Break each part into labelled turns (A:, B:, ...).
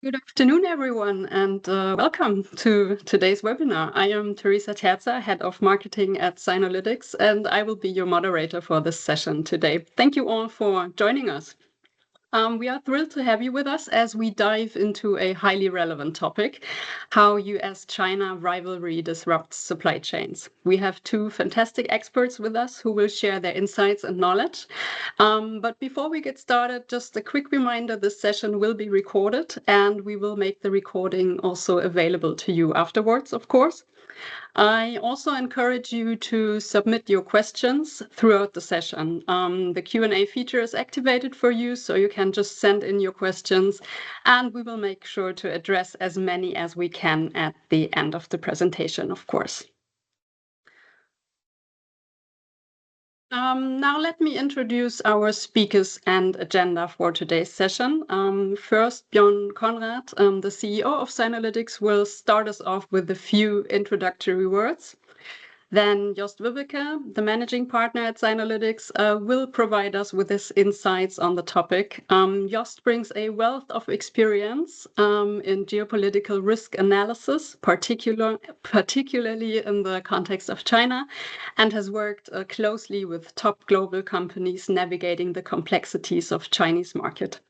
A: Good afternoon, everyone, and welcome to today's webinar. I am Teresa Terza, Head of Marketing at Sinolytics, and I will be your moderator for this session today. Thank you all for joining us. We are thrilled to have you with us as we dive into a highly relevant topic, how U.S. China rivalry disrupts supply chains. We have two fantastic experts with us who will share their insights and knowledge. But before we get started, just a quick reminder, this session will be recorded and we will make the recording also available to you afterwards, of course. I also encourage you to submit your questions throughout the session. The Q&A feature is activated for you, so you can just send in your questions, and we will make sure to address as many as we can at the end of the presentation, of course. Now let me introduce our speakers and agenda for today's session. First, Björn Konrad, the CEO of Sinolytics, will start us off with a few introductory words. Then Jost Wübbeke, the managing partner at Sinolytics, will provide us with his insights on the topic. Jost brings a wealth of experience in geopolitical risk analysis, particularly in the context of China, and has worked closely with top global companies navigating the complexities of Chinese market.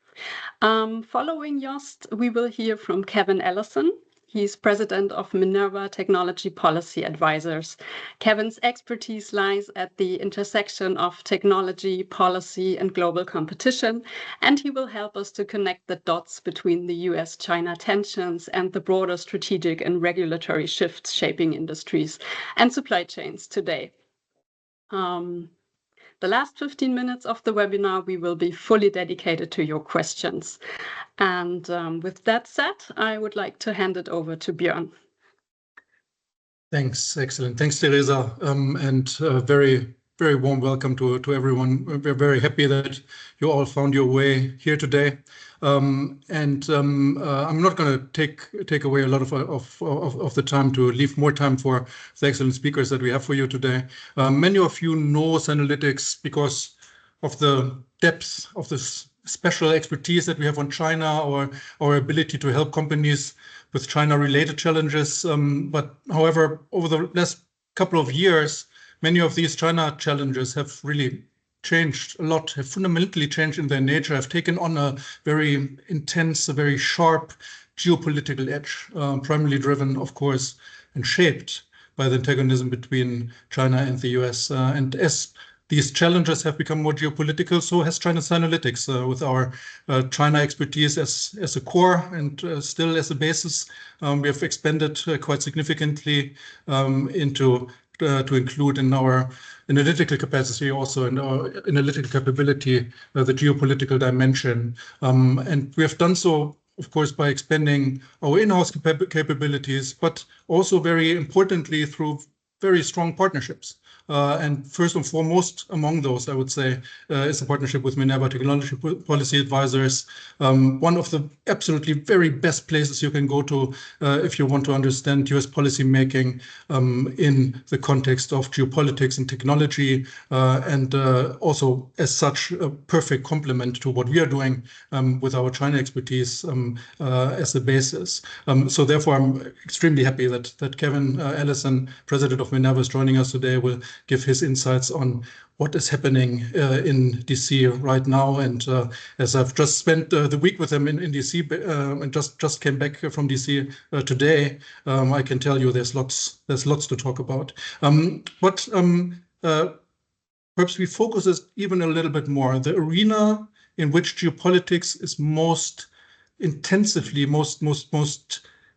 A: Following Jost, we will hear from Kevin Allison. He's president of Minerva Technology Policy Advisors. Kevin's expertise lies at the intersection of technology, policy, and global competition, and he will help us to connect the dots between the U.S. China tensions and the broader strategic and regulatory shifts shaping industries and supply chains today. The last 15 minutes of the webinar, we will be fully dedicated to your questions. And with that said, I would like to hand it over to Björn.
B: Thanks. Excellent. Thanks, Teresa. And very warm welcome to everyone. We're very happy that you all found your way here today. I'm not going to take away a lot of the time to leave more time for the excellent speakers that we have for you today. Many of you know Sinolytics because of the depth of this special expertise that we have on China, or our ability to help companies with China-related challenges. But however, over the last couple of years, many of these China challenges have really changed a lot, have fundamentally changed in their nature, have taken on a very intense, a very sharp geopolitical edge, primarily driven, of course, and shaped by the antagonism between China and the US. And as these challenges have become more geopolitical, so has China Sinolytics, with our China expertise as a core and still as a basis. We have expanded quite significantly to include in our analytical capacity, also in our analytical capability, the geopolitical dimension. And we have done so, of course, by expanding our in-house capabilities, but also very importantly through very strong partnerships. And first and foremost among those, I would say, is a partnership with Minerva Technology Policy Advisors, one of the absolutely very best places you can go to if you want to understand US policy making in the context of geopolitics and technology, and also as such a perfect complement to what we are doing with our China expertise as a basis. So therefore, I'm extremely happy that Kevin Allison, president of Minerva, is joining us today, will give his insights on what is happening in DC right now. And as I've just spent the week with him in DC and just came back from DC today, I can tell you there's lots to talk about. But perhaps we focus this even a little bit more. The arena in which geopolitics is most intensively, most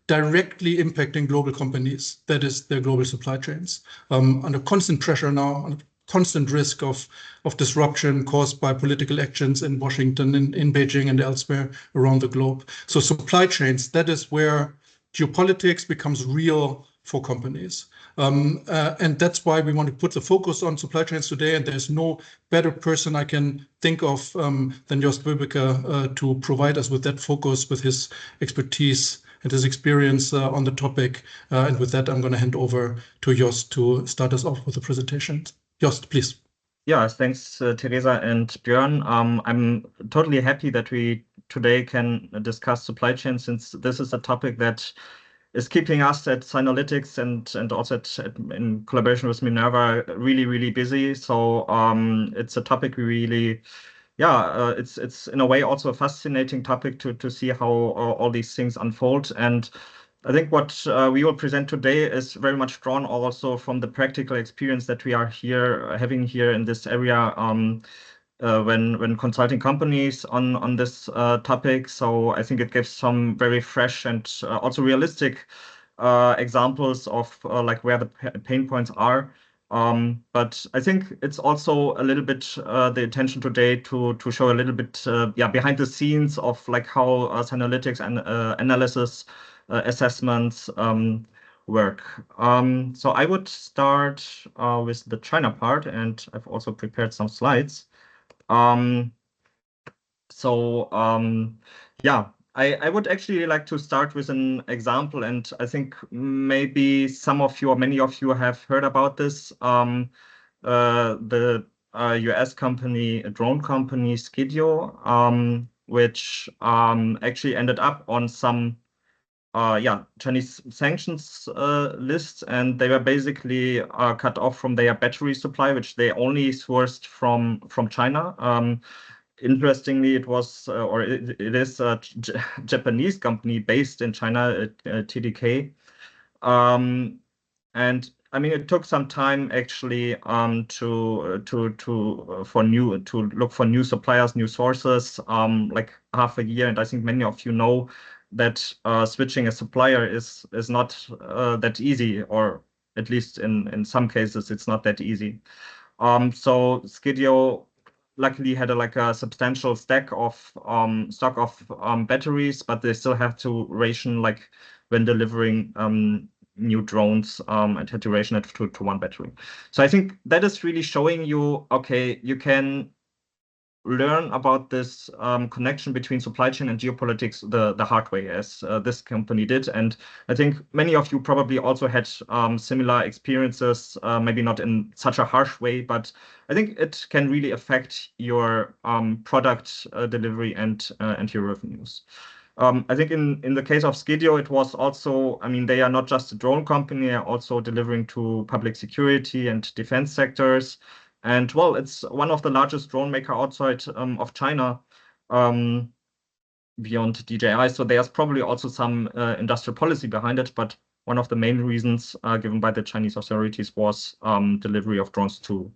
B: directly impacting global companies, that is their global supply chains, under constant pressure now, under constant risk of disruption caused by political actions in Washington, in Beijing and elsewhere around the globe. So supply chains, that is where geopolitics becomes real for companies. And that's why we want to put the focus on supply chains today. And there's no better person I can think of than Jost Wübbeke to provide us with that focus, with his expertise and his experience on the topic. And with that, I'm going to hand over to Jost to start us off with the presentation. Jost, please.
C: Yeah, thanks, Teresa and Björn. I'm totally happy that we today can discuss supply chain, since this is a topic that is keeping us at Sinolytics and also in collaboration with Minerva really busy. So it's a topic we really, it's in a way also a fascinating topic to see how all these things unfold. And I think what we will present today is very much drawn also from the practical experience that we are having here in this area when consulting companies on this topic. So I think it gives some very fresh and also realistic examples of like where the pain points are. But I think it's also a little bit the intention today to show a little bit behind the scenes of like how Sinolytics and analysis assessments work. So I would start with the China part, and I've also prepared some slides. Yeah, I would actually like to start with an example, and I think maybe some of you or many of you have heard about this. The U.S. company, a drone company, Skidio, which actually ended up on some Chinese sanctions lists, and they were basically cut off from their battery supply, which they only sourced from China. Interestingly, it was it is a Japanese company based in China, TDK, and I mean it took some time actually to look for new suppliers, new sources, like half a year, and I think many of you know that switching a supplier is not that easy, or at least in some cases it's not that easy. So Skidio luckily had like a substantial stock of batteries, but they still have to ration like when delivering new drones and had to ration it to one battery. So I think that is really showing you, okay, you can learn about this connection between supply chain and geopolitics the hard way, as this company did. And I think many of you probably also had similar experiences, maybe not in such a harsh way, but I think it can really affect your product delivery and your revenues. I think in the case of Skidio, it was also, I mean, they are not just a drone company, they are also delivering to public security and defense sectors. And well, it's one of the largest drone maker outside of China, beyond DJI. So there's probably also some industrial policy behind it. But one of the main reasons given by the Chinese authorities was delivery of drones to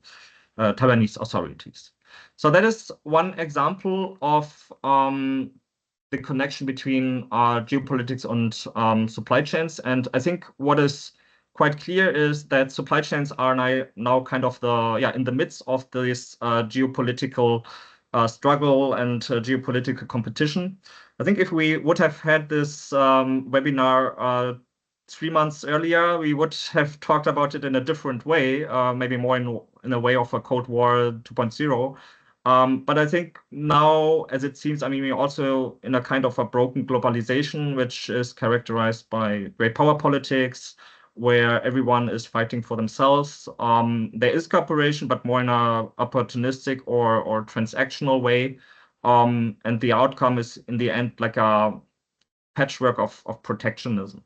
C: Taiwanese authorities. So that is one example of the connection between geopolitics and supply chains. And I think what is quite clear is that supply chains are now kind of in the midst of this geopolitical struggle and geopolitical competition. I think if we would have had this webinar 3 months earlier, we would have talked about it in a different way, maybe more in a way of a Cold War 2.0. But I think now, as it seems, I mean, we're also in a kind of a broken globalization, which is characterized by great power politics, where everyone is fighting for themselves. There is cooperation, but more in a opportunistic or transactional way. And the outcome is, in the end, like a patchwork of protectionism.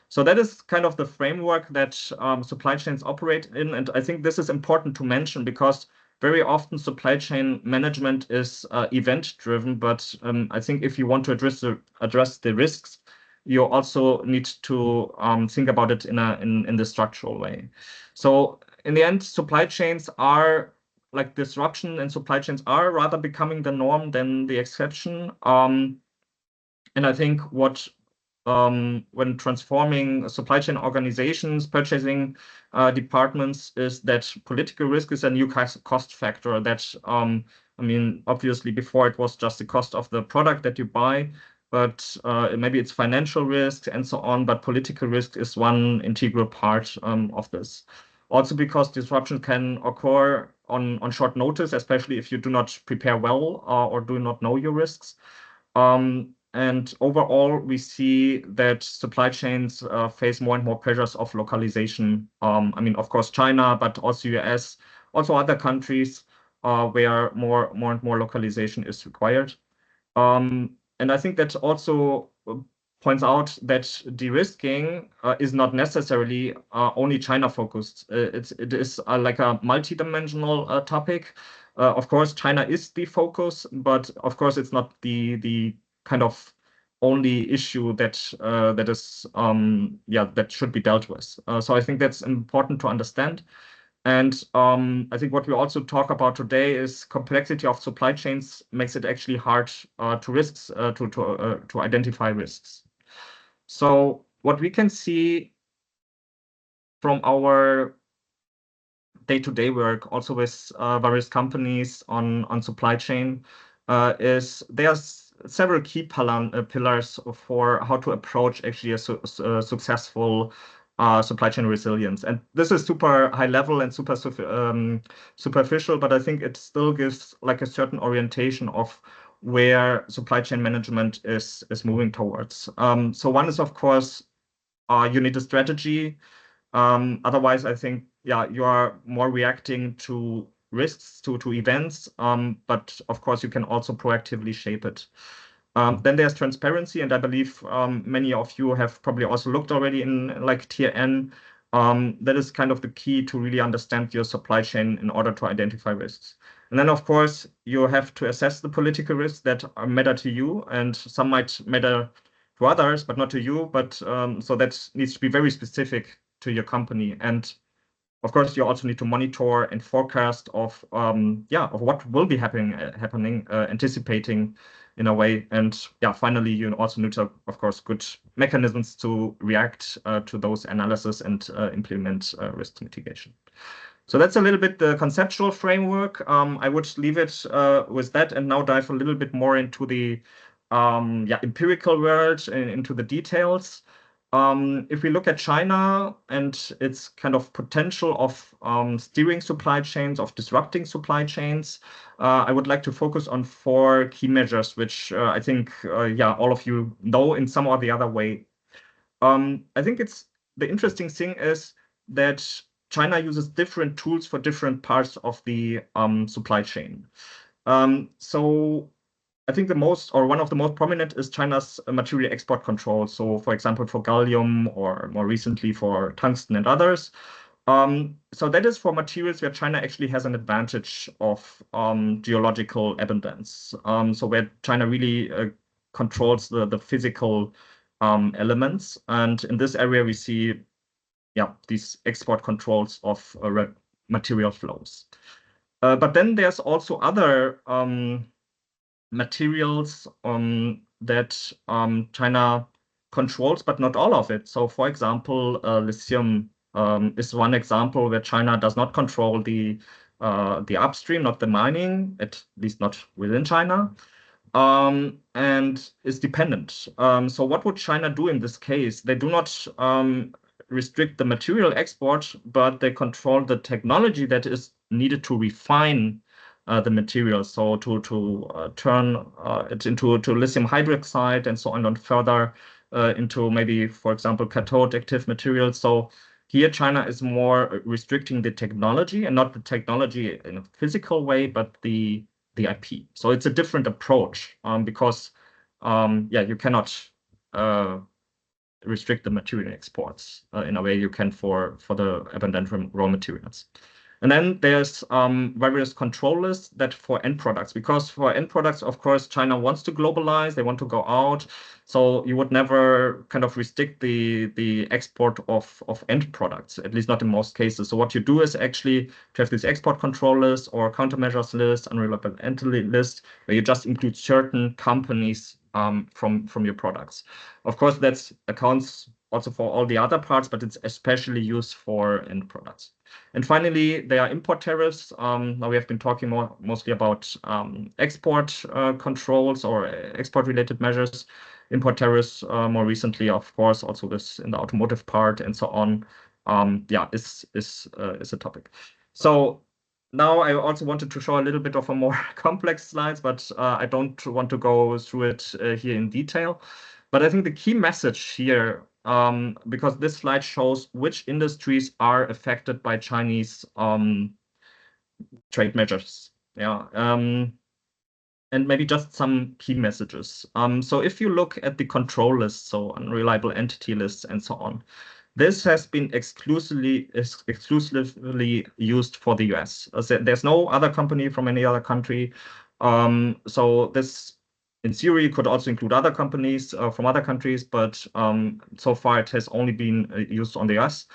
C: So that is kind of the framework that supply chains operate in. And I think this is important to mention because very often supply chain management is event-driven, but I think if you want to address the risks, you also need to think about it in the structural way. So in the end, supply chains are like disruption, and supply chains are rather becoming the norm than the exception. And I think what when transforming supply chain organizations, purchasing departments, is that political risk is a new cost factor that, I mean, obviously before it was just the cost of the product that you buy, but maybe it's financial risk and so on, but political risk is one integral part of this. Also because disruption can occur on short notice, especially if you do not prepare well or do not know your risks. And overall, we see that supply chains face more and more pressures of localization. I mean, of course, China, but also US, also other countries where more and more localization is required. I think that also points out that de-risking is not necessarily only China focused. It is like a multi-dimensional topic. Of course, China is the focus, but of course it's not the kind of only issue that is that should be dealt with. So I think that's important to understand. And I think what we also talk about today is complexity of supply chains makes it actually hard to identify risks. So what we can see from our day-to-day work, also with various companies on supply chain, is there's several key pillars for how to approach actually a successful supply chain resilience. And this is super high level and super superficial, but I think it still gives like a certain orientation of where supply chain management is moving towards. So one is, of course, you need a strategy. Otherwise, I think, you are more reacting to risks, to events, but of course, you can also proactively shape it. Then there's transparency, and I believe many of you have probably also looked already in like Tier N. That is kind of the key to really understand your supply chain in order to identify risks. And then, of course, you have to assess the political risks that matter to you, and some might matter to others, but not to you. But so that needs to be very specific to your company. And of course, you also need to monitor and forecast of what will be happening, anticipating in a way. And finally, you also need to, of course, good mechanisms to react to those analysis and implement risk mitigation. So that's a little bit the conceptual framework. I would leave it with that and now dive a little bit more into the empirical world and into the details. If we look at China and its kind of potential of steering supply chains, of disrupting supply chains, I would like to focus on 4 key measures, which I think, all of you know in some or the other way. I think the interesting thing is that China uses different tools for different parts of the supply chain. So I think one of the most prominent is China's material export control. So, for example, for gallium, or more recently for tungsten and others. So that is for materials where China actually has an advantage of geological abundance. So where China really controls the physical elements. And in this area, we see these export controls of material flows. But then there's also other materials that China controls, but not all of it. So, for example, lithium is one example where China does not control the upstream, not the mining, at least not within China, and is dependent. So, what would China do in this case? They do not restrict the material export, but they control the technology that is needed to refine the material, so to turn it into lithium hydroxide and so on, and further into maybe, for example, cathode active materials. So here China is more restricting the technology, and not the technology in a physical way, but the IP. So it's a different approach because you cannot restrict the material exports in a way you can for the abundant raw materials. And then there's various control lists that for end products, because for end products, of course, China wants to globalize, they want to go out. So you would never kind of restrict the export of end products, at least not in most cases. So what you do is actually to have this export control list or countermeasures list, unreliable entity list, where you just include certain companies from your products. Of course, that accounts also for all the other parts, but it's especially used for end products. And finally, there are import tariffs. Now we have been talking mostly about export controls or export-related measures. Import tariffs more recently, of course, also this in the automotive part and so on. Is a topic. So now I also wanted to show a little bit of a more complex slides, but I don't want to go through it here in detail. But I think the key message here, because this slide shows which industries are affected by Chinese trade measures. And maybe just some key messages. So if you look at the control list, so unreliable entity lists and so on, this has been exclusively used for the US. There's no other company from any other country. So this, in theory, could also include other companies from other countries, but so far it has only been used on the US.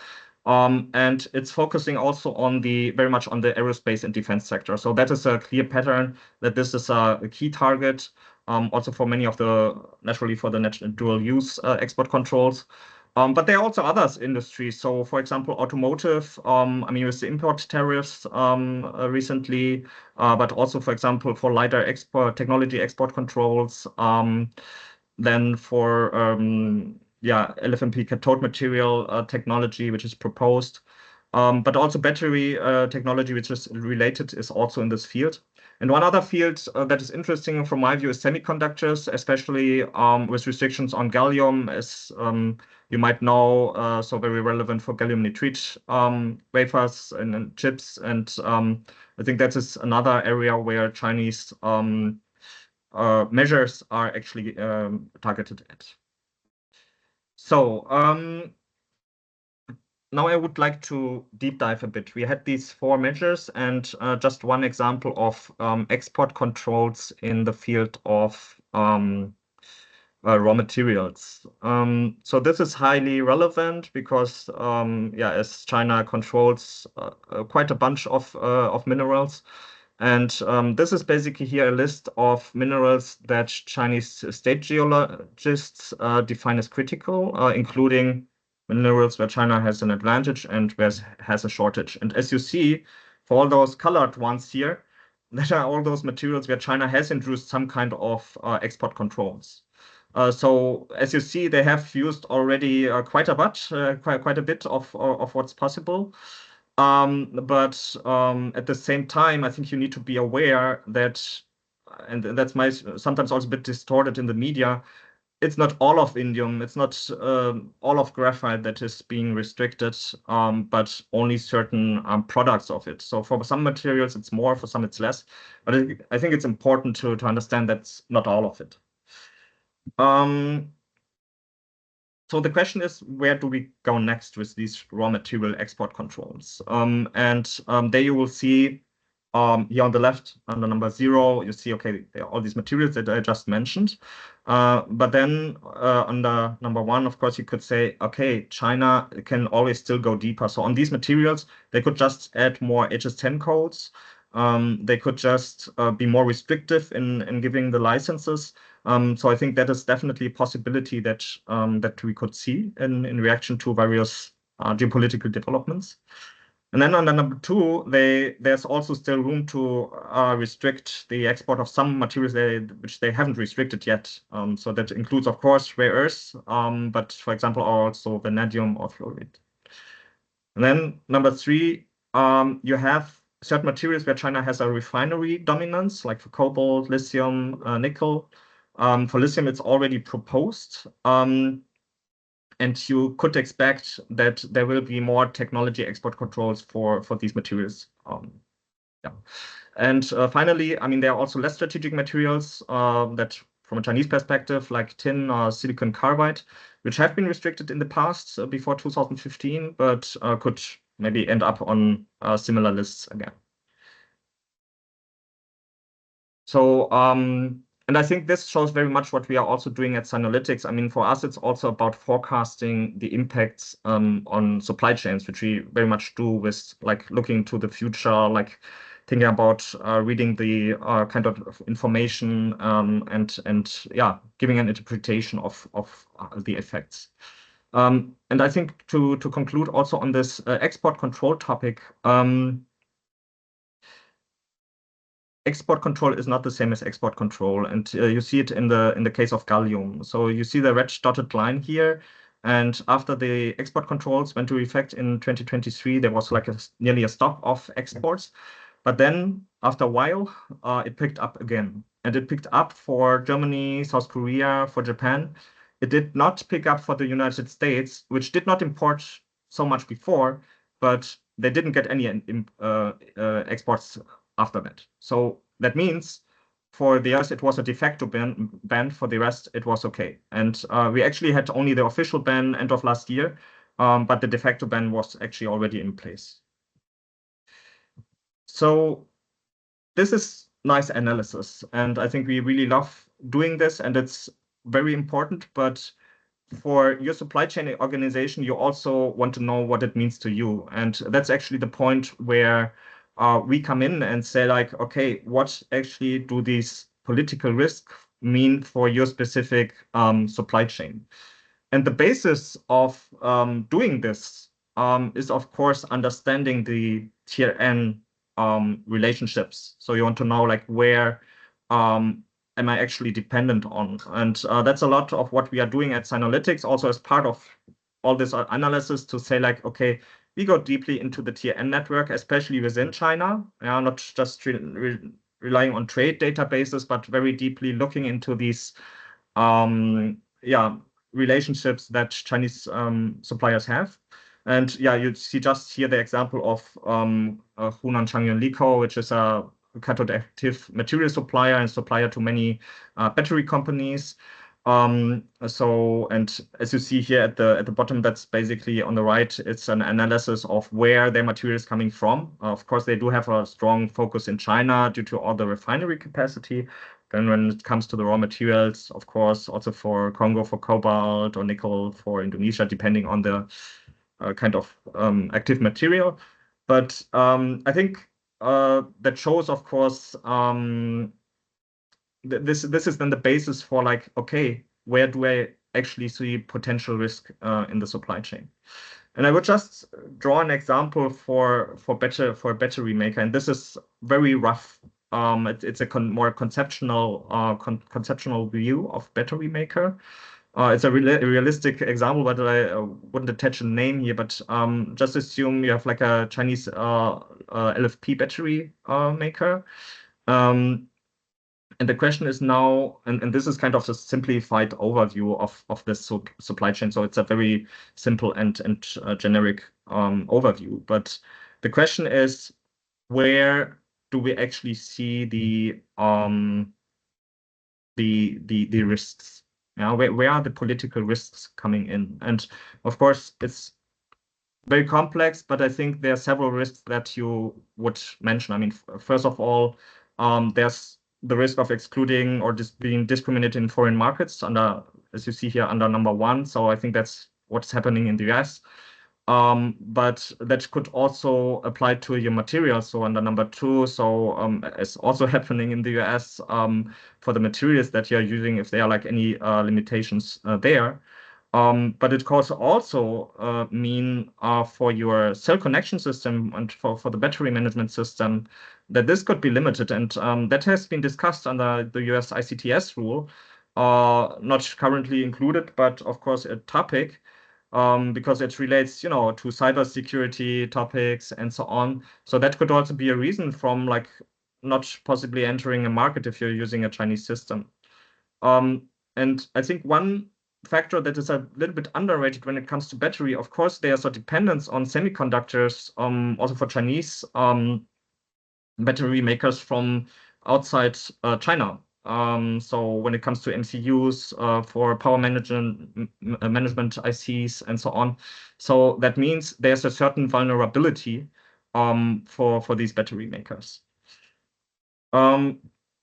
C: And it's focusing also on very much on the aerospace and defense sector. So that is a clear pattern that this is a key target, also for many of naturally for the dual use export controls. But there are also other industries. So, for example, automotive, I mean, with the import tariffs recently, but also, for example, for lighter technology export controls, then for LFP cathode material technology, which is proposed. But also battery technology, which is related, is also in this field. And one other field that is interesting from my view is semiconductors, especially with restrictions on gallium, as you might know, so very relevant for gallium nitride wafers and chips. And I think that is another area where Chinese measures are actually targeted at. So now I would like to deep dive a bit. We had these 4 measures and just one example of export controls in the field of raw materials. So this is highly relevant because, as China controls quite a bunch of minerals. And this is basically here a list of minerals that Chinese state geologists define as critical, including minerals where China has an advantage and where it has a shortage. And as you see, for all those colored ones here, that are all those materials where China has introduced some kind of export controls. So as you see, they have used already quite a bit of what's possible. But at the same time, I think you need to be aware that, and that's sometimes also a bit distorted in the media, it's not all of indium, it's not all of graphite that is being restricted, but only certain products of it. So for some materials, it's more, for some, it's less. But I think it's important to understand that's not all of it. So the question is, where do we go next with these raw material export controls? There you will see here on the left, under number 0, you see, okay, there are all these materials that I just mentioned. But then under number 1, of course, you could say, okay, China can always still go deeper. So on these materials, they could just add more HS10 codes. They could just be more restrictive in giving the licenses. So I think that is definitely a possibility that we could see in reaction to various geopolitical developments. And then under number 2, there's also still room to restrict the export of some materials which they haven't restricted yet. So that includes, of course, rare earths, but for example, also vanadium or fluoride. And then number 3, you have certain materials where China has a refinery dominance, like for cobalt, lithium, nickel. For lithium, it's already proposed. And you could expect that there will be more technology export controls for these materials. And finally, I mean, there are also less strategic materials that, from a Chinese perspective, like tin or silicon carbide, which have been restricted in the past before 2015, but could maybe end up on similar lists again. So, and I think this shows very much what we are also doing at Sinolytics. I mean, for us, it's also about forecasting the impacts on supply chains, which we very much do with like looking to the future, like thinking about reading the kind of information and giving an interpretation of the effects. And I think to conclude also on this export control topic, export control is not the same as export control, and you see it in the case of gallium. So you see the red dotted line here, and after the export controls went into effect in 2023, there was like nearly a stop of exports. But then after a while, it picked up again, and it picked up for Germany, South Korea, for Japan. It did not pick up for the United States, which did not import so much before, but they didn't get any exports after that. So that means for the US, it was a de facto ban. For the rest, it was okay. And we actually had only the official ban end of last year, but the de facto ban was actually already in place. So this is nice analysis, and I think we really love doing this, and it's very important. But for your supply chain organization, you also want to know what it means to you. And that's actually the point where we come in and say, like, okay, what actually do these political risks mean for your specific supply chain? And the basis of doing this is, of course, understanding the tier N relationships. So you want to know, like, where am I actually dependent on? And that's a lot of what we are doing at Sinolytics, also as part of all this analysis, to say, like, okay, we go deeply into the tier N network, especially within China, not just relying on trade databases, but very deeply looking into these relationships that Chinese suppliers have. And yeah, you see just here the example of Hunan Changyun Lico, which is a cathode active material supplier and supplier to many battery companies. And as you see here at the bottom, that's basically on the right, it's an analysis of where their material is coming from. Of course, they do have a strong focus in China due to all the refinery capacity. Then when it comes to the raw materials, of course, also for Congo for cobalt or nickel for Indonesia, depending on the kind of active material. But I think that shows, of course, this is then the basis for, like, okay, where do I actually see potential risk in the supply chain? And I would just draw an example for a battery maker, and this is very rough. It's a more conceptual view of battery maker. It's a realistic example, but I wouldn't attach a name here. But just assume you have like a Chinese LFP battery maker. And the question is now, and this is kind of a simplified overview of this supply chain. So it's a very simple and generic overview. But the question is, where do we actually see the risks? Where are the political risks coming in? And of course, it's very complex, but I think there are several risks that you would mention. I mean, first of all, there's the risk of excluding or just being discriminated in foreign markets under, as you see here, under number 1. So I think that's what's happening in the US. But that could also apply to your materials. So under number 2, so it's also happening in the US for the materials that you're using, if there are like any limitations there. But it could also mean for your cell connection system and for the battery management system that this could be limited. And that has been discussed under the US ICTS rule, not currently included, but of course a topic because it relates, to cybersecurity topics and so on. So that could also be a reason from like not possibly entering a market if you're using a Chinese system. And I think one factor that is a little bit underrated when it comes to battery, of course, there's a dependence on semiconductors, also for Chinese battery makers from outside China. So when it comes to MCUs for power management ICs and so on, so that means there's a certain vulnerability for these battery makers.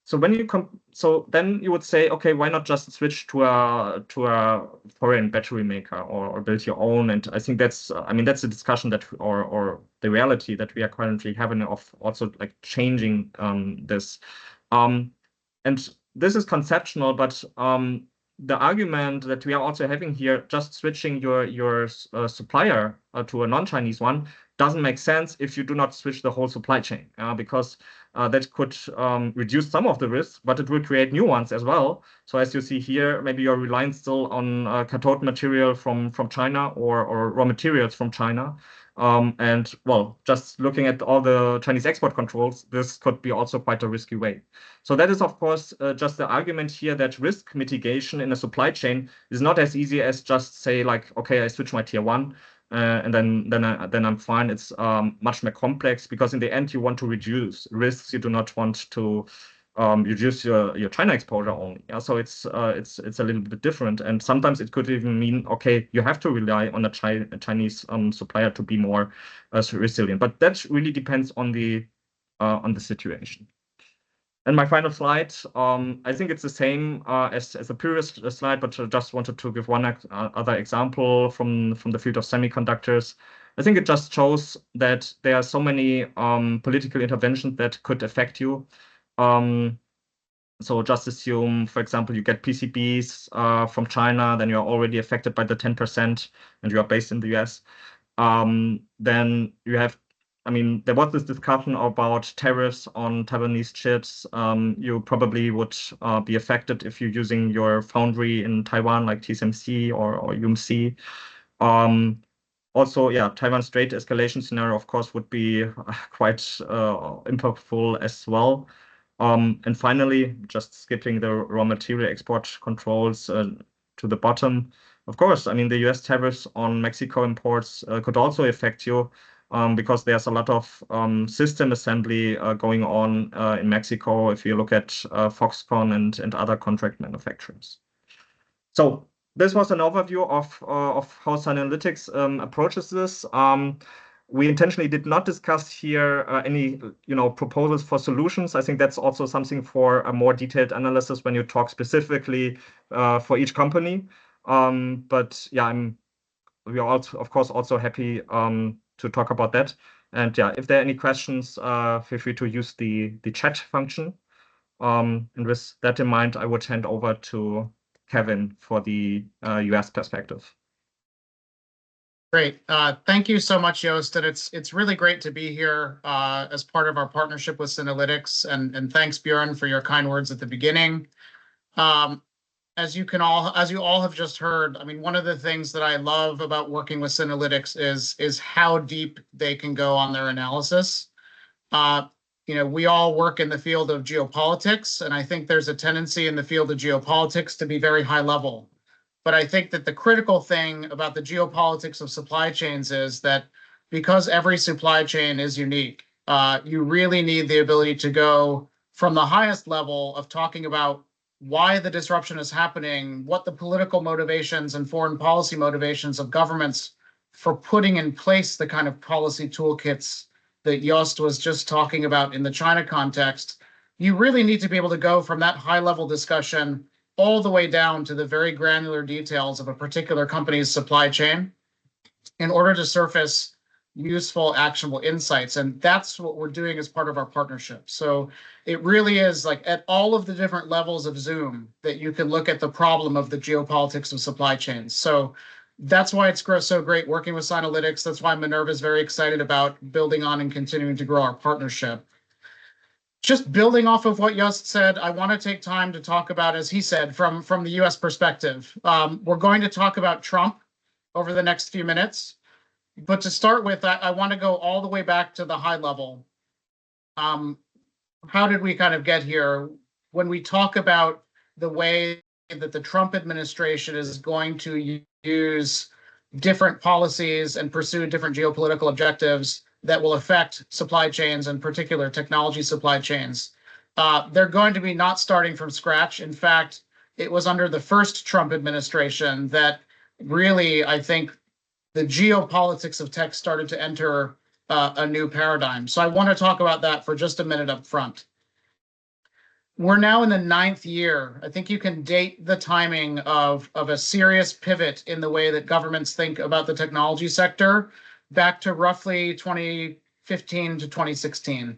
C: So when you so then you would say, okay, why not just switch to a foreign battery maker or build your own? And I think that's that's a discussion that or the reality that we are currently having of also like changing this. And this is conceptual, but the argument that we are also having here, just switching your supplier to a non-Chinese one, doesn't make sense if you do not switch the whole supply chain, because that could reduce some of the risks, but it will create new ones as well. So as you see here, maybe you're relying still on cathode material from China or raw materials from China. And well, just looking at all the Chinese export controls, this could be also quite a risky way. So that is, of course, just the argument here that risk mitigation in a supply chain is not as easy as just say like, okay, I switch my tier 1 and then I'm fine. It's much more complex because in the end you want to reduce risks. You do not want to reduce your China exposure only. Yeah? So it's a little bit different, and sometimes it could even mean, okay, you have to rely on a Chinese supplier to be more resilient. But that really depends on the situation. And my final slide, I think it's the same as the previous slide, but I just wanted to give one other example from the field of semiconductors. I think it just shows that there are so many political interventions that could affect you. So just assume, for example, you get PCBs from China, then you're already affected by the 10% and you are based in the US. Then you have, I mean, there was this discussion about tariffs on Taiwanese chips. You probably would be affected if you're using your foundry in Taiwan, like TSMC or UMC. Also, yeah, Taiwan Strait escalation scenario, of course, would be quite impactful as well. And finally, just skipping the raw material export controls to the bottom. Of course, I mean, the US tariffs on Mexico imports could also affect you because there's a lot of system assembly going on in Mexico if you look at Foxconn and other contract manufacturers. So this was an overview of how Sinolytics approaches this. We intentionally did not discuss here any proposals for solutions. I think that's also something for a more detailed analysis when you talk specifically for each company. But yeah, we are also, of course, also happy to talk about that. And yeah, if there are any questions, feel free to use the chat function. And with that in mind, I would hand over to Kevin for the US perspective.
D: Great. Thank you so much, Jost. And it's really great to be here as part of our partnership with Sinolytics. And thanks, Björn, for your kind words at the beginning. As you all have just heard, I mean, one of the things that I love about working with Sinolytics is how deep they can go on their analysis. We all work in the field of geopolitics, and I think there's a tendency in the field of geopolitics to be very high level. But I think that the critical thing about the geopolitics of supply chains is that because every supply chain is unique, you really need the ability to go from the highest level of talking about why the disruption is happening, what the political motivations and foreign policy motivations of governments for putting in place the kind of policy toolkits that Jost was just talking about in the China context. You really need to be able to go from that high-level discussion all the way down to the very granular details of a particular company's supply chain in order to surface useful, actionable insights. And that's what we're doing as part of our partnership. So it really is like at all of the different levels of Zoom that you can look at the problem of the geopolitics of supply chains. So that's why it's so great working with Sinolytics. That's why Minerva is very excited about building on and continuing to grow our partnership. Just building off of what Jost said, I want to take time to talk about, as he said, from the US perspective. We're going to talk about Trump over the next few minutes. But to start with, I want to go all the way back to the high level. How did we kind of get here? When we talk about the way that the Trump administration is going to use different policies and pursue different geopolitical objectives that will affect supply chains, and particular technology supply chains. They're going to be not starting from scratch. In fact, it was under the first Trump administration that really, I think, the geopolitics of tech started to enter a new paradigm. So I want to talk about that for just a minute up front. We're now in the 9th year. I think you can date the timing of a serious pivot in the way that governments think about the technology sector back to roughly 2015 to 2016.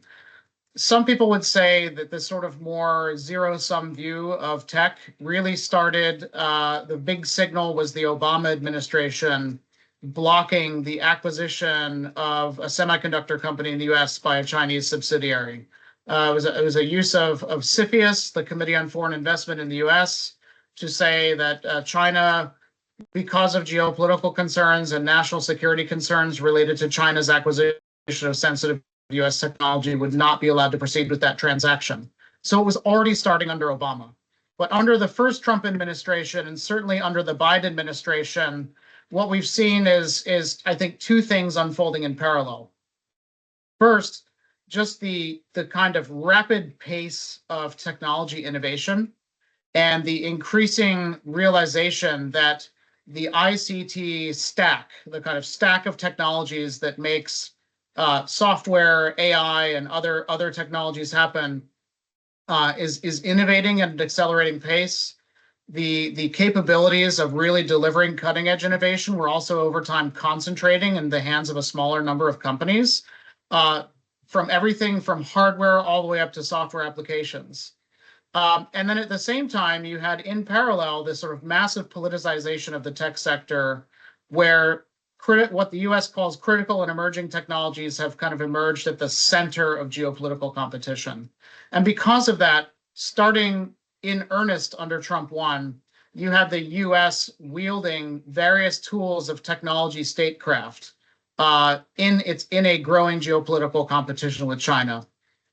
D: Some people would say that this sort of more zero-sum view of tech really started, the big signal was the Obama administration blocking the acquisition of a semiconductor company in the US by a Chinese subsidiary. It was a use of CFIUS, the Committee on Foreign Investment in the US, to say that China, because of geopolitical concerns and national security concerns related to China's acquisition of sensitive US technology, would not be allowed to proceed with that transaction. So it was already starting under Obama. But under the first Trump administration, and certainly under the Biden administration, what we've seen is I think, two things unfolding in parallel. First, just the kind of rapid pace of technology innovation and the increasing realization that the ICT stack, the kind of stack of technologies that makes software, AI, and other technologies happen, is innovating at an accelerating pace. The capabilities of really delivering cutting edge innovation were also over time concentrating in the hands of a smaller number of companies, from everything from hardware all the way up to software applications. And then at the same time, you had in parallel this sort of massive politicization of the tech sector, where what the US calls critical and emerging technologies have kind of emerged at the center of geopolitical competition. And because of that, starting in earnest under Trump 1, you had the US wielding various tools of technology statecraft in a growing geopolitical competition with China.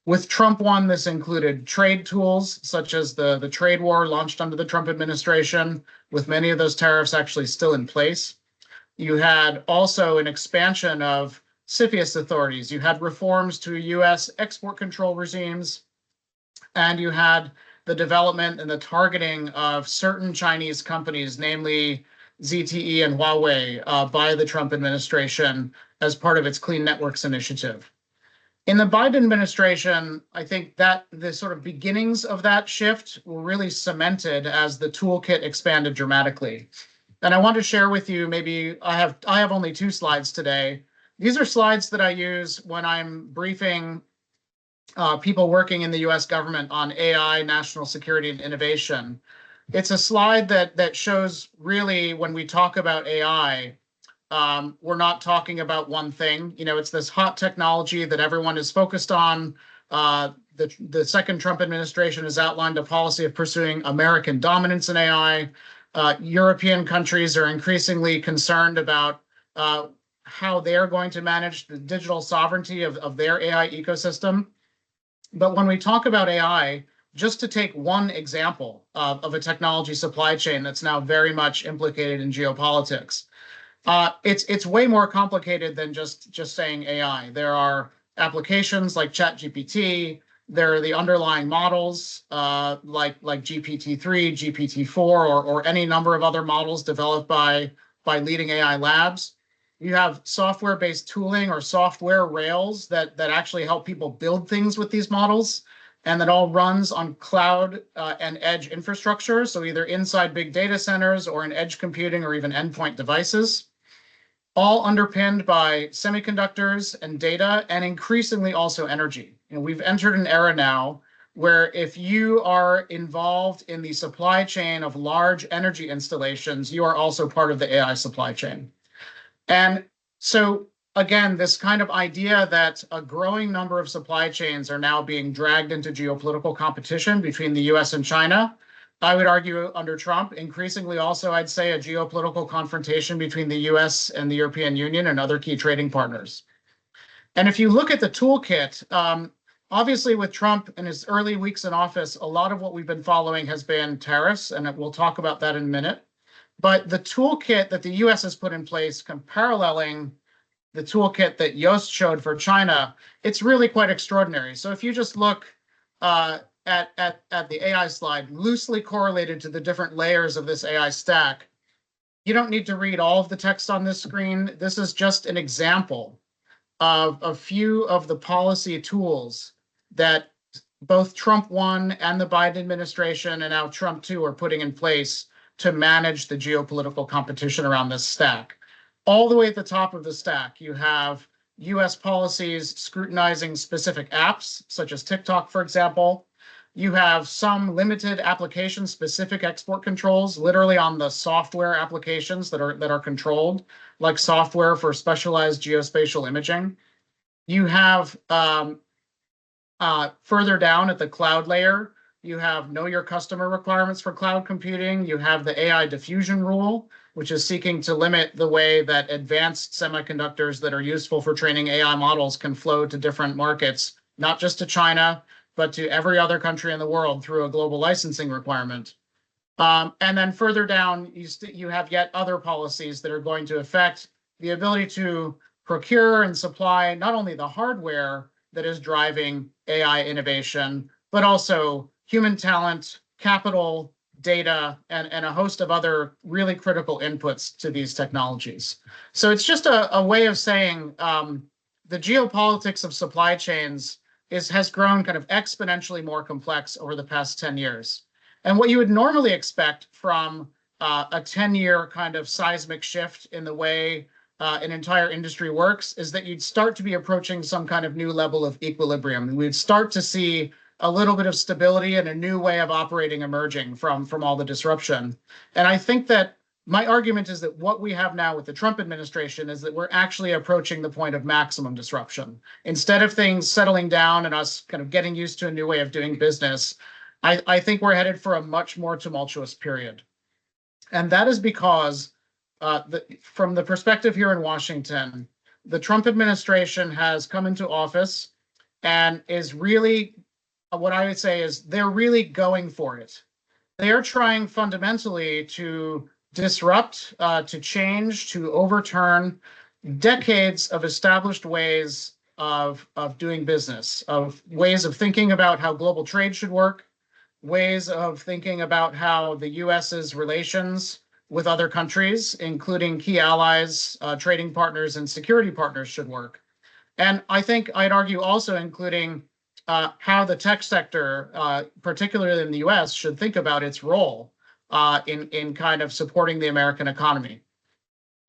D: With Trump 1, this included trade tools, such as the trade war launched under the Trump administration, with many of those tariffs actually still in place. You had also an expansion of CFIUS authorities. You had reforms to US export control regimes, and you had the development and the targeting of certain Chinese companies, namely ZTE and Huawei, by the Trump administration as part of its Clean Networks initiative. In the Biden administration, I think that the sort of beginnings of that shift were really cemented as the toolkit expanded dramatically. And I want to share with you, maybe I have only 2 slides today. These are slides that I use when I'm briefing people working in the US government on AI, national security, and innovation. It's a slide that shows really when we talk about AI, we're not talking about one thing. You know, it's this hot technology that everyone is focused on. The second Trump administration has outlined a policy of pursuing American dominance in AI. European countries are increasingly concerned about how they're going to manage the digital sovereignty of their AI ecosystem. But when we talk about AI, just to take one example of a technology supply chain that's now very much implicated in geopolitics, it's way more complicated than just saying AI. There are applications like ChatGPT. There are the underlying models like GPT-3, GPT-4, or any number of other models developed by leading AI labs. You have software-based tooling or software rails that actually help people build things with these models, and that all runs on cloud and edge infrastructure, so either inside big data centers or in edge computing or even endpoint devices, all underpinned by semiconductors and data, and increasingly also energy. And we've entered an era now where if you are involved in the supply chain of large energy installations, you are also part of the AI supply chain. And so again, this kind of idea that a growing number of supply chains are now being dragged into geopolitical competition between the US and China, I would argue under Trump, increasingly also, I'd say, a geopolitical confrontation between the US and the European Union and other key trading partners. And if you look at the toolkit, obviously with Trump in his early weeks in office, a lot of what we've been following has been tariffs, and we'll talk about that in a minute. But the toolkit that the US has put in place, paralleling the toolkit that Jost showed for China, it's really quite extraordinary. So if you just look at the AI slide, loosely correlated to the different layers of this AI stack, you don't need to read all of the text on this screen. This is just an example of a few of the policy tools that both Trump 1 and the Biden administration and now Trump 2 are putting in place to manage the geopolitical competition around this stack. All the way at the top of the stack, you have US policies scrutinizing specific apps, such as TikTok, for example. You have some limited application-specific export controls, literally on the software applications that are controlled, like software for specialized geospatial imaging. You have further down at the cloud layer, you have know your customer requirements for cloud computing. You have the AI diffusion rule, which is seeking to limit the way that advanced semiconductors that are useful for training AI models can flow to different markets, not just to China, but to every other country in the world through a global licensing requirement. And then further down, you have yet other policies that are going to affect the ability to procure and supply not only the hardware, that is driving AI innovation, but also human talent, capital, data, and a host of other really critical inputs to these technologies. So it's just a way of saying the geopolitics of supply chains has grown kind of exponentially more complex over the past 10 years. And what you would normally expect from a 10-year kind of seismic shift in the way an entire industry works is that you'd start to be approaching some kind of new level of equilibrium. And we'd start to see a little bit of stability and a new way of operating emerging from all the disruption. And I think that my argument is that what we have now with the Trump administration is that we're actually approaching the point of maximum disruption. Instead of things settling down and us kind of getting used to a new way of doing business, I think we're headed for a much more tumultuous period. And that is because from the perspective here in Washington, the Trump administration has come into office and is really, what I would say is they're really going for it. They are trying fundamentally to disrupt, to change, to overturn decades of established ways of doing business, of ways of thinking about how global trade should work, ways of thinking about how the US's relations with other countries, including key allies, trading partners, and security partners should work. And I think I'd argue also including how the tech sector, particularly in the US, should think about its role in kind of supporting the American economy.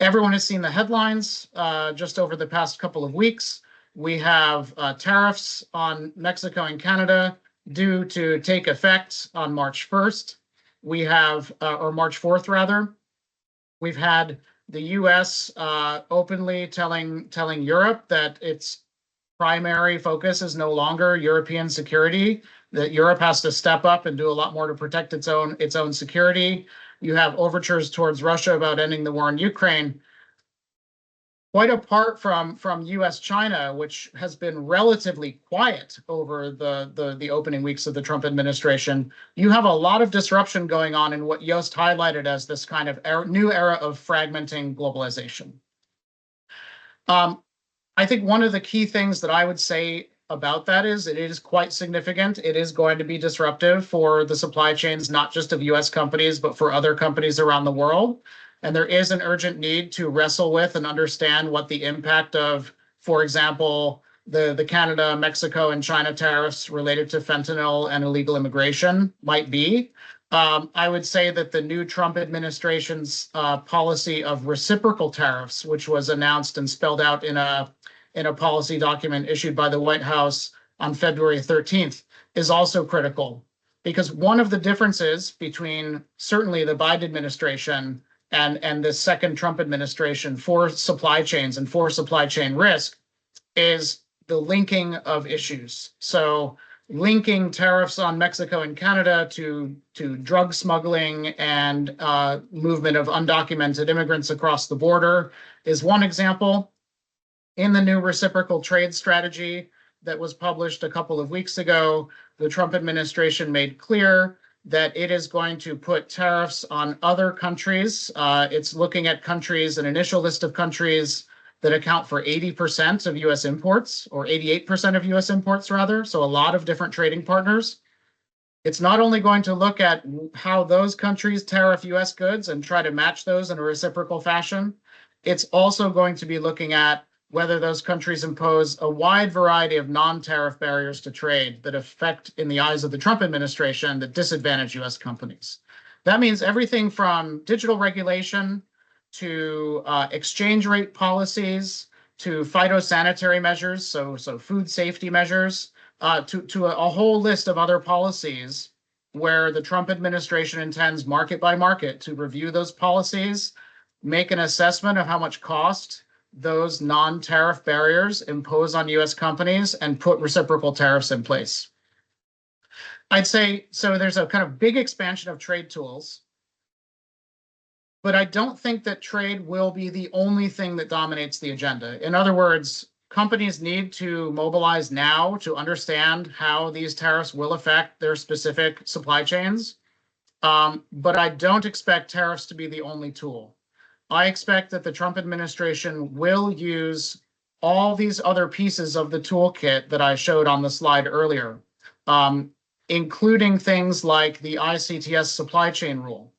D: Everyone has seen the headlines just over the past couple of weeks. We have tariffs on Mexico and Canada due to take effect on March 1st. We have, or March 4th rather, we've had the US openly telling Europe that its primary focus is no longer European security, that Europe has to step up and do a lot more to protect its own security. You have overtures towards Russia about ending the war in Ukraine. Quite apart from U.S. China, which has been relatively quiet over the opening weeks of the Trump administration, you have a lot of disruption going on in what Jost highlighted as this kind of new era of fragmenting globalization. I think one of the key things that I would say about that is it is quite significant. It is going to be disruptive for the supply chains, not just of U.S. companies, but for other companies around the world. And there is an urgent need to wrestle with and understand what the impact of, for example, the Canada, Mexico, and China tariffs related to fentanyl and illegal immigration might be. I would say that the new Trump administration's policy of reciprocal tariffs, which was announced and spelled out in a policy document issued by the White House on February 13th, is also critical. Because one of the differences between certainly the Biden administration and the second Trump administration for supply chains and for supply chain risk is the linking of issues. So linking tariffs on Mexico and Canada to drug smuggling and movement of undocumented immigrants across the border is one example. In the new reciprocal trade strategy that was published a couple of weeks ago, the Trump administration made clear that it is going to put tariffs on other countries. It's looking at countries, an initial list of countries that account for 80% of US imports, or 88% of US imports rather, so a lot of different trading partners. It's not only going to look at how those countries tariff US goods and try to match those in a reciprocal fashion, it's also going to be looking at whether those countries impose a wide variety of non-tariff barriers to trade that affect, in the eyes of the Trump administration, that disadvantage US companies. That means everything from digital regulation to exchange rate policies, to phytosanitary measures, so food safety measures, to a whole list of other policies where the Trump administration intends market by market to review those policies, make an assessment of how much cost those non-tariff barriers impose on US companies, and put reciprocal tariffs in place. I'd say, so there's a kind of big expansion of trade tools, but I don't think that trade will be the only thing that dominates the agenda. In other words, companies need to mobilize now to understand how these tariffs will affect their specific supply chains. But I don't expect tariffs to be the only tool. I expect that the Trump administration will use all these other pieces of the toolkit that I showed on the slide earlier, including things like the ICTS supply chain rule,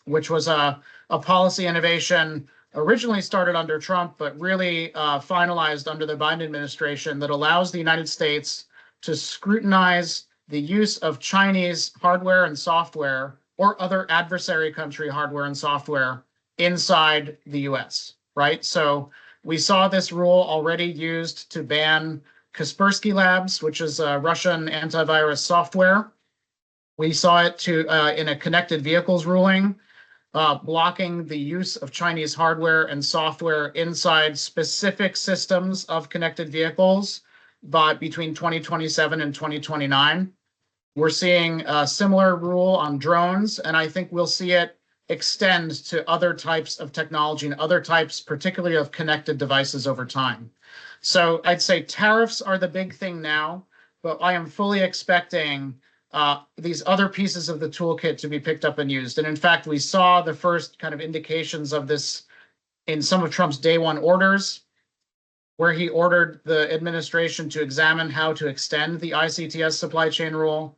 D: which was a policy innovation originally started under Trump, but really finalized under the Biden administration, that allows the United States to scrutinize the use of Chinese hardware and software or other adversary country hardware and software inside the US, right? So we saw this rule already used to ban Kaspersky Labs, which is Russian antivirus software. We saw it in a connected vehicles ruling, blocking the use of Chinese hardware and software inside specific systems of connected vehicles between 2027 and 2029. We're seeing a similar rule on drones, and I think we'll see it extend to other types of technology and other types, particularly of connected devices over time. So I'd say tariffs are the big thing now, but I am fully expecting these other pieces of the toolkit to be picked up and used. And in fact, we saw the first kind of indications of this in some of Trump's day one orders, where he ordered the administration to examine how to extend the ICTS supply chain rule.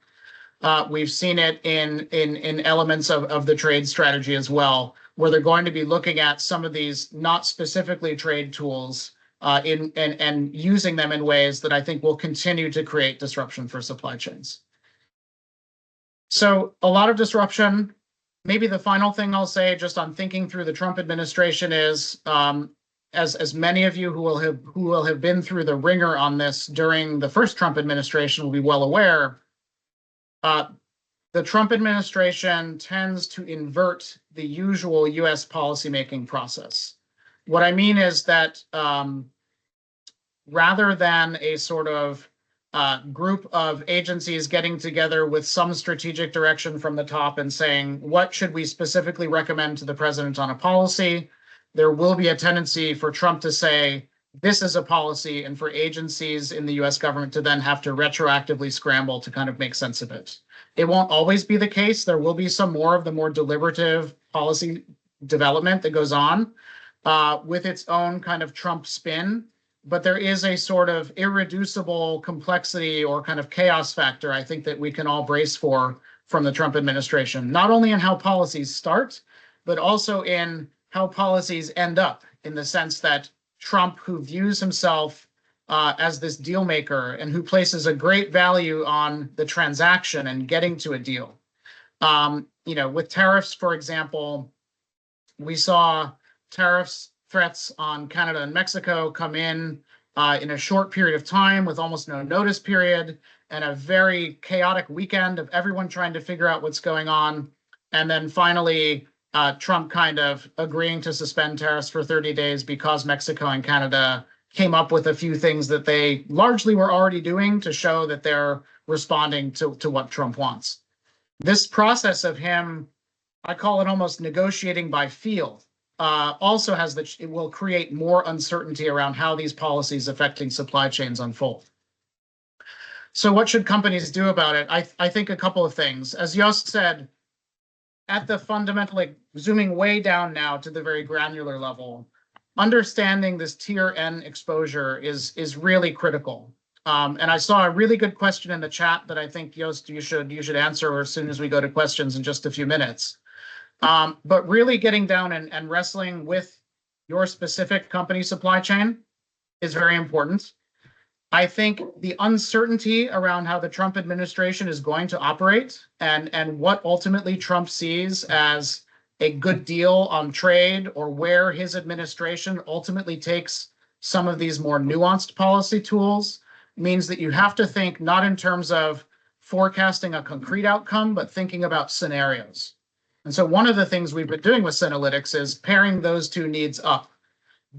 D: We've seen it in elements of the trade strategy as well, where they're going to be looking at some of these not specifically trade tools and using them in ways that I think will continue to create disruption for supply chains. So a lot of disruption. Maybe the final thing I'll say just on thinking through the Trump administration is, as many of you who will have been through the ringer on this during the first Trump administration will be well aware, the Trump administration tends to invert the usual US policymaking process. What I mean is that rather than a sort of group of agencies getting together with some strategic direction from the top and saying, what should we specifically recommend to the president on a policy? There will be a tendency for Trump to say, this is a policy, and for agencies in the US government to then have to retroactively scramble to kind of make sense of it. It won't always be the case. There will be some more of the more deliberative policy development that goes on with its own kind of Trump spin. But there is a sort of irreducible complexity or kind of chaos factor, I think, that we can all brace for from the Trump administration, not only in how policies start, but also in how policies end up, in the sense that Trump, who views himself as this deal maker and who places a great value on the transaction and getting to a deal. With tariffs, for example, we saw tariffs threats on Canada and Mexico come in a short period of time with almost no notice period, and a very chaotic weekend of everyone trying to figure out what's going on. And then finally, Trump kind of agreeing to suspend tariffs for 30 days because Mexico and Canada came up with a few things that they largely were already doing to show that they're responding to what Trump wants. This process of him, I call it almost negotiating by feel, also has that it will create more uncertainty around how these policies affecting supply chains unfold. So what should companies do about it? I think a couple of things. As Jost said, at the fundamentally zooming way down now to the very granular level, understanding this tier N exposure is really critical. And I saw a really good question in the chat that I think, Jost, you should answer as soon as we go to questions in just a few minutes. But really getting down and wrestling with your specific company supply chain is very important. I think the uncertainty around how the Trump administration is going to operate and what ultimately Trump sees as a good deal on trade, or where his administration ultimately takes some of these more nuanced policy tools, means that you have to think not in terms of forecasting a concrete outcome, but thinking about scenarios. And so one of the things we've been doing with Sinolytics is pairing those two needs up,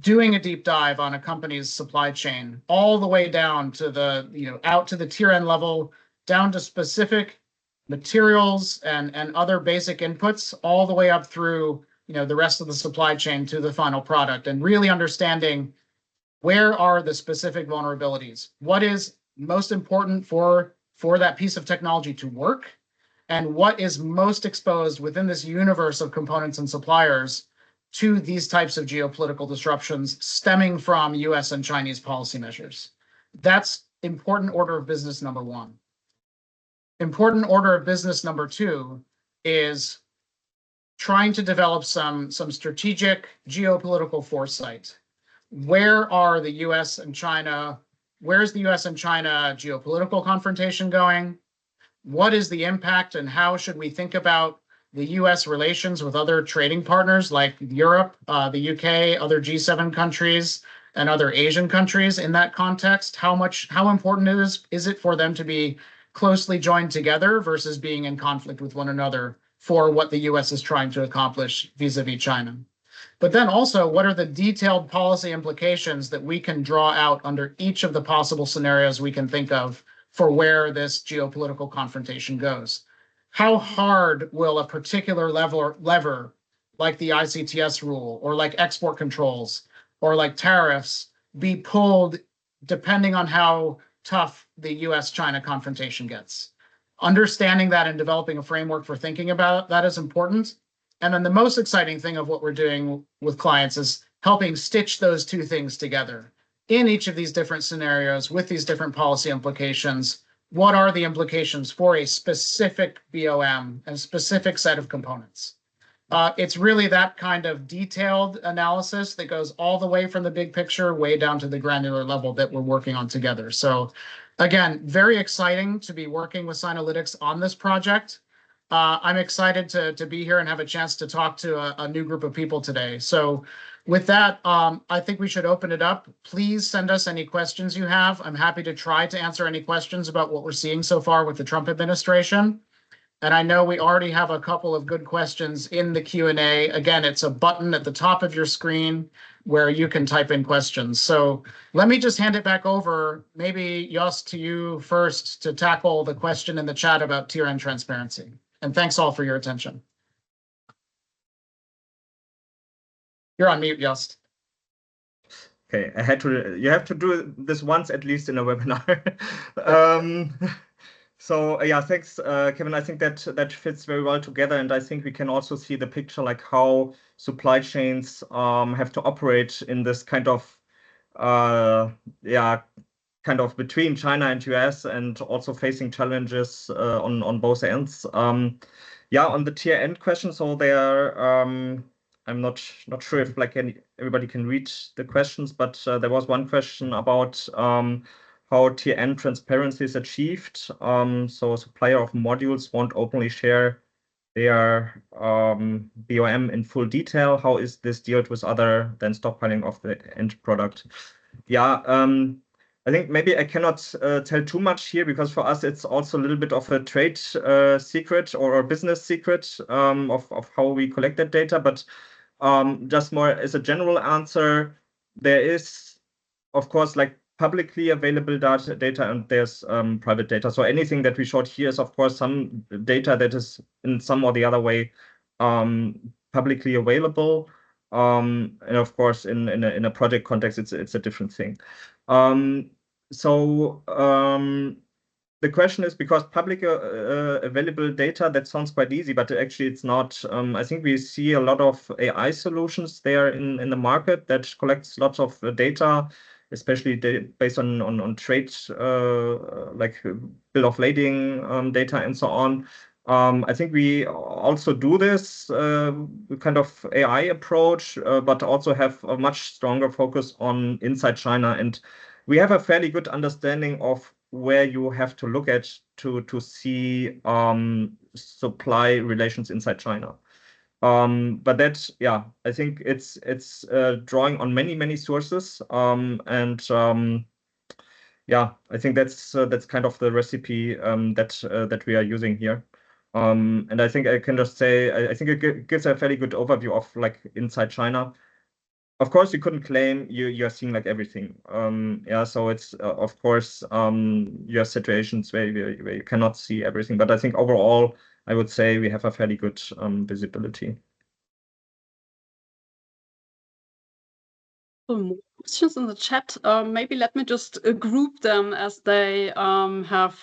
D: doing a deep dive on a company's supply chain, all the way down to the, out to the tier N level, down to specific materials and other basic inputs, all the way up through, the rest of the supply chain to the final product, and really understanding where are the specific vulnerabilities, what is most important for that piece of technology to work, and what is most exposed within this universe of components and suppliers to these types of geopolitical disruptions stemming from US and Chinese policy measures. That's important order of business number one. Important order of business number two is trying to develop some strategic geopolitical foresight. Where are the US and China? Where's the US and China geopolitical confrontation going? What is the impact and how should we think about the US relations with other trading partners like Europe, the UK, other G7 countries, and other Asian countries in that context? How important is it for them to be closely joined together versus being in conflict with one another for what the US is trying to accomplish vis-a-vis China? But then also, what are the detailed policy implications that we can draw out under each of the possible scenarios we can think of for where this geopolitical confrontation goes? How hard will a particular lever like the ICTS rule or like export controls or like tariffs be pulled depending on how tough the US-China confrontation gets? Understanding that and developing a framework for thinking about that is important. And then the most exciting thing of what we're doing with clients is helping stitch those two things together. In each of these different scenarios with these different policy implications, what are the implications for a specific BOM and specific set of components? It's really that kind of detailed analysis that goes all the way from the big picture way down to the granular level that we're working on together. So again, very exciting to be working with Sinolytics on this project. I'm excited to be here and have a chance to talk to a new group of people today. So with that, I think we should open it up. Please send us any questions you have. I'm happy to try to answer any questions about what we're seeing so far with the Trump administration. And I know we already have a couple of good questions in the Q&A. Again, it's a button at the top of your screen where you can type in questions. So let me just hand it back over, maybe Jost, to you first to tackle the question in the chat about tier N transparency. And thanks all for your attention. You're on mute, Jost.
C: Okay, you have to do this once at least in a webinar. So yeah, thanks, Kevin. I think that fits very well together, and I think we can also see the picture like how supply chains have to operate in this kind of between China and US, and also facing challenges on both ends. Yeah, on the tier end question, so there I'm not sure if like everybody can read the questions, but there was one question about how tier N transparency is achieved. So a supplier of modules won't openly share their BOM in full detail. How is this dealt with other than stockpiling of the end product? Yeah, I think maybe I cannot tell too much here because for us it's also a little bit of a trade secret or a business secret of how we collect that data. But just more as a general answer, there is, of course, like publicly available data and there's private data. So anything that we showed here is, of course, some data that is in some or the other way publicly available. And of course, in a project context, it's a different thing. The question is, because public available data, that sounds quite easy, but actually it's not. I think we see a lot of AI solutions there in the market that collects lots of data, especially based on trade, like bill of lading data and so on. I think we also do this kind of AI approach, but also have a much stronger focus on inside China. And we have a fairly good understanding of where you have to look at to see supply relations inside China. But that, yeah, I think it's drawing on many sources, yeah, I think that's kind of the recipe that we are using here. And I think I can just say I think it gives a fairly good overview of like inside China. Of course, you couldn't claim you are seeing like everything. Yeah, so it's of course you have situations where you cannot see everything. But I think overall, I would say we have a fairly good visibility.
A: More questions in the chat. Maybe let me just group them as they have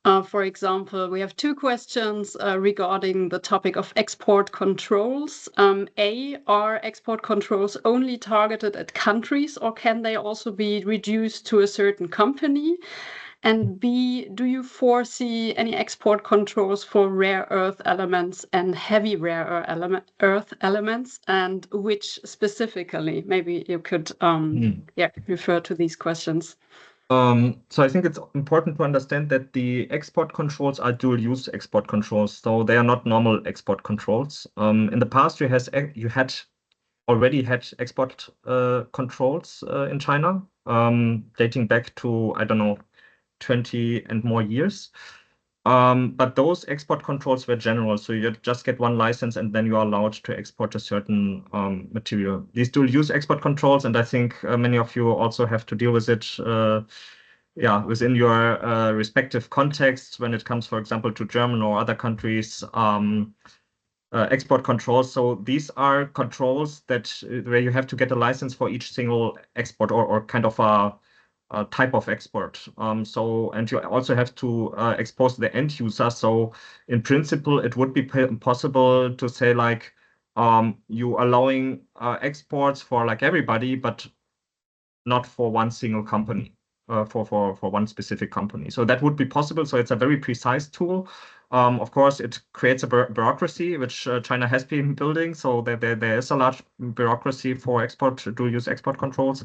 A: For example, we have two questions regarding the topic of export controls. A, are export controls only targeted at countries, or can they also be reduced to a certain company? And B, do you foresee any export controls for rare earth elements and heavy rare earth elements, and which specifically? Maybe you could refer to these questions.
C: So I think it's important to understand that the export controls are dual-use export controls, so they are not normal export controls. In the past, you already had export controls in China, dating back to, I don't know, 20 and more years. But those export controls were general, so you just get one license and then you are allowed to export a certain material. These dual-use export controls, and I think many of you also have to deal with it within your respective contexts when it comes, for example, to German or other countries, export controls. So these are controls where you have to get a license for each single export or kind of a type of export. And you also have to expose the end user. So in principle, it would be possible to say like you allowing exports for like everybody, but not for one single company, for one specific company. So that would be possible. So it's a very precise tool. Of course, it creates a bureaucracy, which China has been building. So there is a large bureaucracy for dual-use export controls.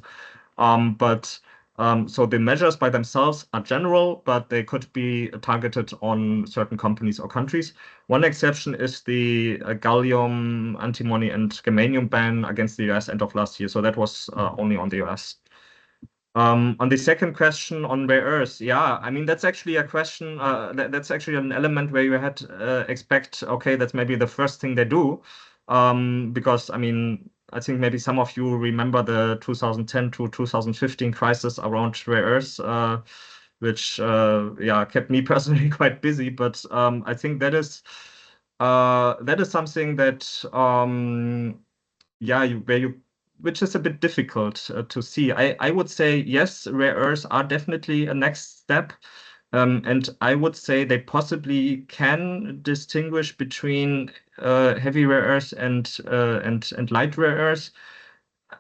C: So the measures by themselves are general, but they could be targeted on certain companies or countries. One exception is the gallium, antimony, and germanium ban against the US end of last year. So that was only on the US. On the second question on rare earths, I mean, that's actually a question, that's actually an element where you had expect, okay, that's maybe the first thing they do. Because, I mean, I think maybe some of you remember the 2010 to 2015 crisis around rare earths, which kept me personally quite busy. But I think that is something that which is a bit difficult to see. I would say yes, rare earths are definitely a next step. And I would say they possibly can distinguish between heavy rare earths and light rare earths.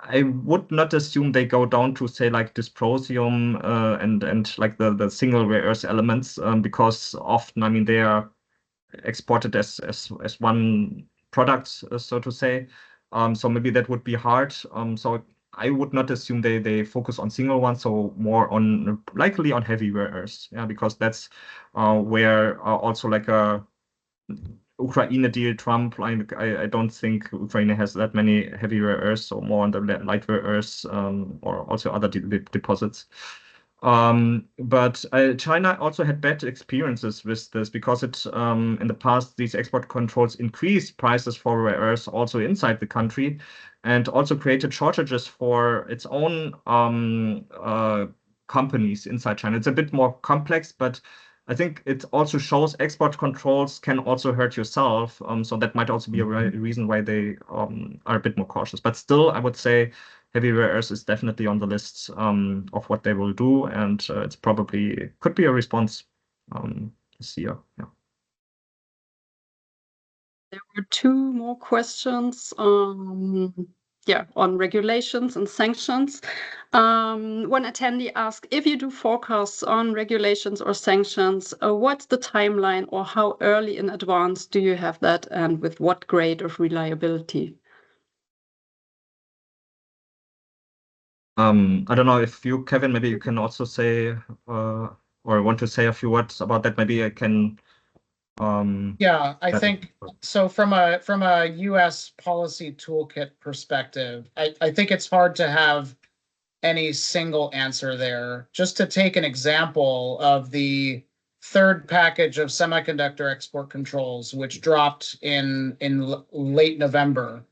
C: I would not assume they go down to say like dysprosium and like the single rare earth elements, because often, I mean, they are exported as one product, so to say. So maybe that would be hard. So I would not assume they focus on single ones, so more on likely on heavy rare earths, because that's where also like a Ukraine deal, Trump, I don't think Ukraine has that many heavy rare earths, so more on the light rare earths or also other deposits. But China also had bad experiences with this because in the past, these export controls increased prices for rare earths also inside the country and also created shortages for its own companies inside China. It's a bit more complex, but I think it also shows export controls can also hurt yourself. So that might also be a reason why they are a bit more cautious. But still, I would say heavy rare earths is definitely on the list of what they will do, and it's probably could be a response this year. Yeah.
A: There were two more questions on regulations and sanctions. One attendee asked, if you do forecasts on regulations or sanctions, what's the timeline or how early in advance do you have that and with what grade of reliability?
C: I don't know if you, Kevin, maybe you can also say or want to say a few words about that. Maybe I can.
D: I think so. From a U.S. policy toolkit perspective, I think it's hard to have any single answer there. Just to take an example of the third package of semiconductor export controls, which dropped in late November,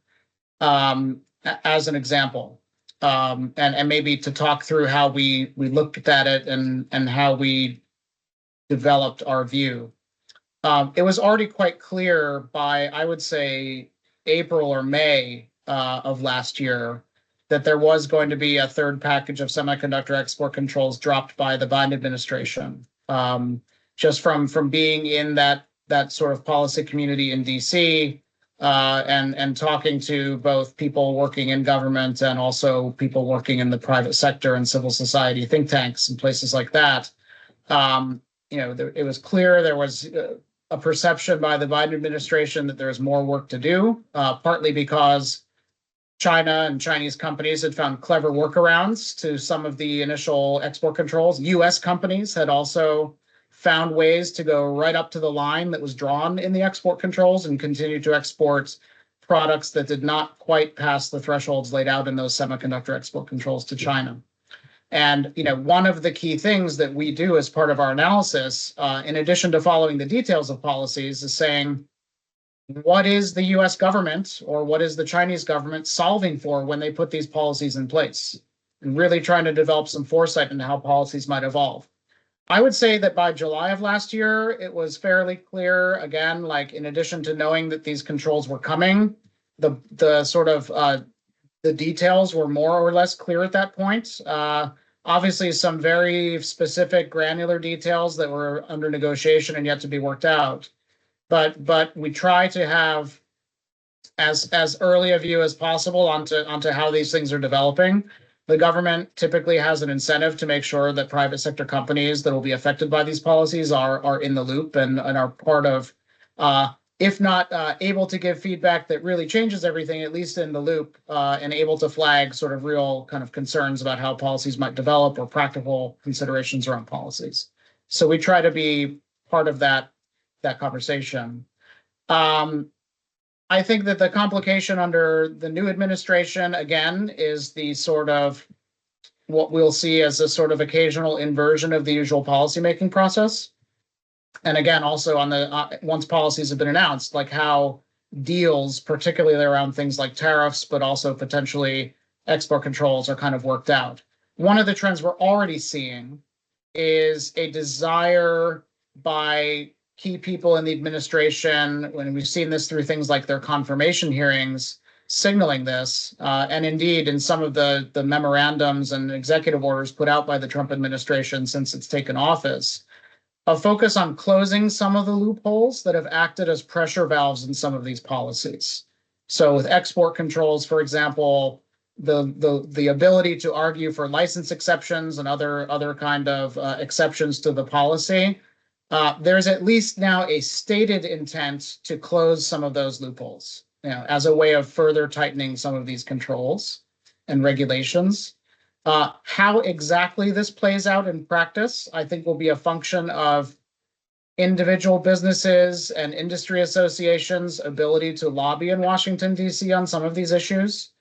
D: as an example, and maybe to talk through how we looked at it and how we developed our view. It was already quite clear by, I would say, April or May of last year that there was going to be a third package of semiconductor export controls dropped by the Biden administration. just from being in that sort of policy community in DC, and talking to both people working in government and also people working in the private sector and civil society think tanks and places like that. It was clear there was a perception by the Biden administration that there's more work to do, partly because China and Chinese companies had found clever workarounds to some of the initial export controls. U.S. companies had also found ways to go right up to the line that was drawn in the export controls and continue to export products that did not quite pass the thresholds laid out in those semiconductor export controls to China. And one of the key things that we do as part of our analysis, in addition to following the details of policies, is saying, what is the U.S. government or what is the Chinese government solving for when they put these policies in place? And really trying to develop some foresight into how policies might evolve. I would say that by July of last year, it was fairly clear, again, like in addition to knowing that these controls were coming, the sort of the details were more or less clear at that point. Obviously, some very specific granular details that were under negotiation and yet to be worked out. But we try to have as early a view as possible onto how these things are developing. The government typically has an incentive to make sure that private sector companies that will be affected by these policies are in the loop and are part of, if not able to give feedback that really changes everything, at least in the loop, and able to flag sort of real kind of concerns about how policies might develop or practical considerations around policies. So we try to be part of that conversation. I think that the complication under the new administration, again, is the sort of what we'll see as a sort of occasional inversion of the usual policymaking process. And again, also on the once policies have been announced, like how deals, particularly around things like tariffs, but also potentially export controls, are kind of worked out. One of the trends we're already seeing is a desire by key people in the administration, when we've seen this through things like their confirmation hearings, signaling this, and indeed in some of the memorandums and executive orders put out by the Trump administration since it's taken office, a focus on closing some of the loopholes that have acted as pressure valves in some of these policies. So with export controls, for example, the ability to argue for license exceptions and other kind of exceptions to the policy, there's at least now a stated intent to close some of those loopholes, as a way of further tightening some of these controls and regulations. How exactly this plays out in practice, I think, will be a function of individual businesses and industry associations' ability to lobby in Washington, D.C. on some of these issues.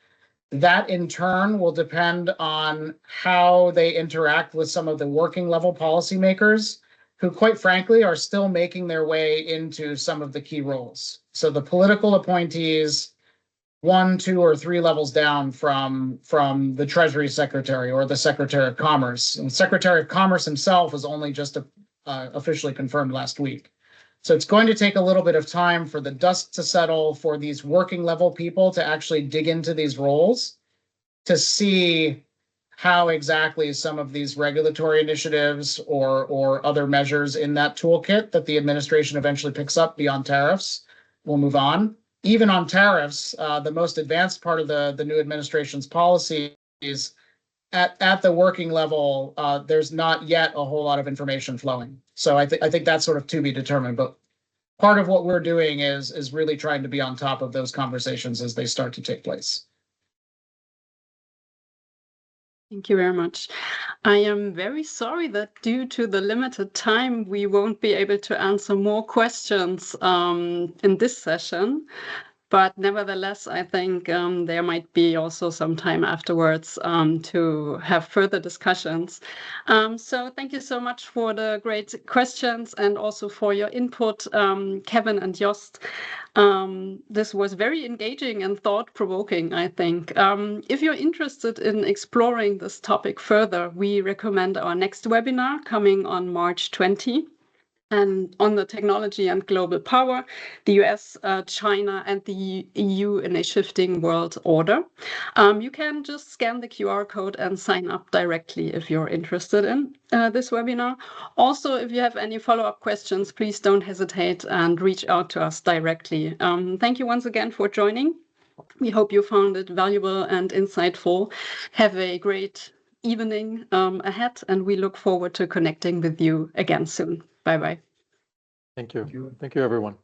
D: That, in turn, will depend on how they interact with some of the working level policymakers, who, quite frankly, are still making their way into some of the key roles. So the political appointees, 1, 2, or 3 levels down from the Treasury Secretary or the Secretary of Commerce. And the Secretary of Commerce himself was only just officially confirmed last week. So it's going to take a little bit of time for the dust to settle, for these working level people to actually dig into these roles, to see how exactly some of these regulatory initiatives or other measures in that toolkit that the administration eventually picks up beyond tariffs will move on. Even on tariffs, the most advanced part of the new administration's policy is at the working level, there's not yet a whole lot of information flowing. So I think that's sort of to be determined. But part of what we're doing is really trying to be on top of those conversations as they start to take place.
A: Thank you very much. I am very sorry that due to the limited time, we won't be able to answer more questions in this session. But nevertheless, I think there might be also some time afterwards to have further discussions. So thank you so much for the great questions and also for your input, Kevin and Jost. This was very engaging and thought-provoking, I think. If you're interested in exploring this topic further, we recommend our next webinar coming on March 20. and on the technology and global power, the US, China, and the EU in a shifting world order. You can just scan the QR code and sign up directly if you're interested in this webinar. Also, if you have any follow-up questions, please don't hesitate and reach out to us directly. Thank you once again for joining. We hope you found it valuable and insightful. Have a great evening ahead, and we look forward to connecting with you again soon. Bye-bye.
E: Thank you. Thank you, everyone.